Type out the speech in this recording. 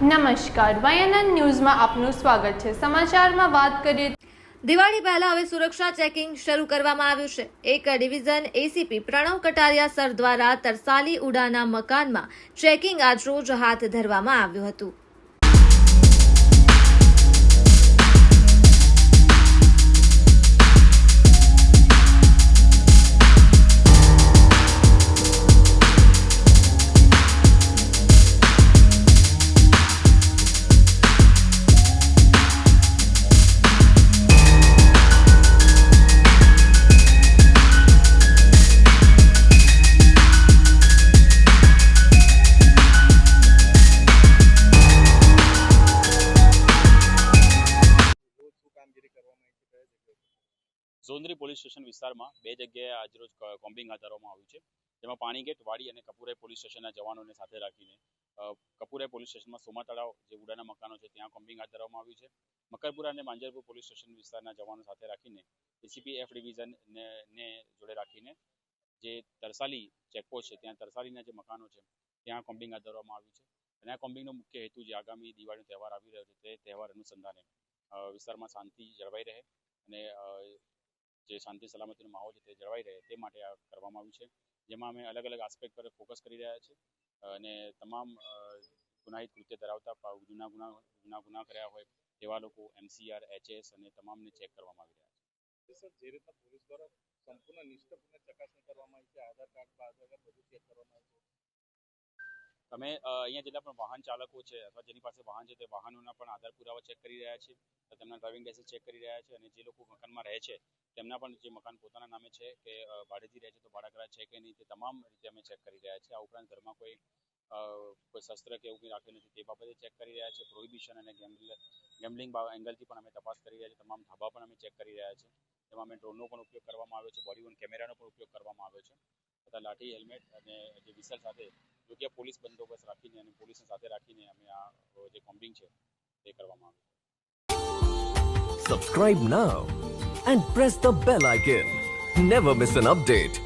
નમસ્કાર, વાયએનએન ન્યૂઝમાં આપનું સ્વાગત છે। સમાચારમાં વાત કરીએ। દિવાળી પહેલા હવે સુરક્ષા ચેકિંગ શરૂ કરવામાં આવ્યું છે। એક division ACP Pranav Kataria sir દ્વારા તરસાલી ઉડાના મકાનમાં ચેકિંગ આજરોજ હાથ ધરવામાં આવ્યું હતું। ઝોનરી પોલીસ સ્ટેશન વિસ્તારમાં બે જગ્યાએ આજરોજ કોમ્બિંગ હાથ ધરવામાં આવ્યું છે, જેમાં પાણીગેટ, વાડી અને કપુરાઈ પોલીસ સ્ટેશનના જવાનોને સાથે રાખીને કપુરાઈ પોલીસ સ્ટેશનમાં સોમા તળાવ જે ઉડાના મકાનો છે ત્યાં કોમ્બિંગ હાથ ધરવામાં આવ્યું છે। મકરપુરા અને માંજરપુર પોલીસ સ્ટેશન વિસ્તારના જવાનો સાથે રાખીને એસીપી એફ ડિવિઝનને જોડે રાખીને જે તરસાલી ચેકપોસ્ટ છે ત્યાં તરસાલીના જે મકાનો છે ત્યાં કોમ્બિંગ હાથ ધરવામાં આવ્યું છે। અને આ કોમ્બિંગનો મુખ્ય હેતુ જે આગામી દિવાળીનો તહેવાર આવી રહ્યો છે તે તહેવાર અનુસંધાને વિસ્તારમાં શાંતિ જળવાઈ રહે અને જે શાંતિ સલામતીનો માહોલ છે તે જળવાઈ રહે તે માટે આ કરવામાં આવ્યું છે, જેમાં અમે અલગ અલગ આસ્પેક્ટ પર ફોકસ કરી રહ્યા છીએ અને તમામ ગુનાહિત કૃત્ય ધરાવતા ગુના કર્યા હોય તેવા લોકો MCR, HS અને તમામને ચેક કરવામાં આવી રહ્યા છે। જે રીતના પોલીસ દ્વારા સંપૂર્ણ નિષ્ઠાપૂર્વક ચકાસણી કરવામાં આવી છે, આધાર કાર્ડ બધું ચેક કરવામાં આવ્યું છે। અમે અહીંયા જેટલા પણ વાહન ચાલકો છે અથવા જેની પાસે વાહન છે તે વાહનોના પણ આધાર પુરાવા ચેક કરી રહ્યા છીએ, તેમના ડ્રાઇવિંગ લાયસન્સ ચેક કરી રહ્યા છે અને જે લોકો મકાનમાં રહે છે તેમના પણ જે મકાન પોતાના નામે છે કે ભાડેથી રહે છે તો ભાડા કરાર છે કે નહીં તે તમામ રીતે અમે ચેક કરી રહ્યા છીએ। આ ઉપરાંત ઘરમાં કોઈ શસ્ત્ર કે એવું કંઈ રાખ્યું નથી તે બાબતે ચેક કરી રહ્યા છીએ। પ્રોહિબિશન અને ગેમ્બલિંગ એંગલથી પણ અમે તપાસ કરી રહ્યા છીએ। તમામ ધાબા પણ અમે ચેક કરી રહ્યા છીએ, તેમાં અમે ડ્રોનનો પણ ઉપયોગ કરવામાં આવ્યો છે, બોડી વોર્ન કેમેરાનો પણ ઉપયોગ કરવામાં આવ્યો છે તથા લાઠી, હેલ્મેટ અને જે વિસલ સાથે યોગ્ય પોલીસ બંદોબસ્ત રાખીને અને પોલીસને સાથે રાખીને અમે આ જે કોમ્બિંગ છે તે કરવામાં આવ્યું છે। Subscribe now and press the bell icon. Never miss an update.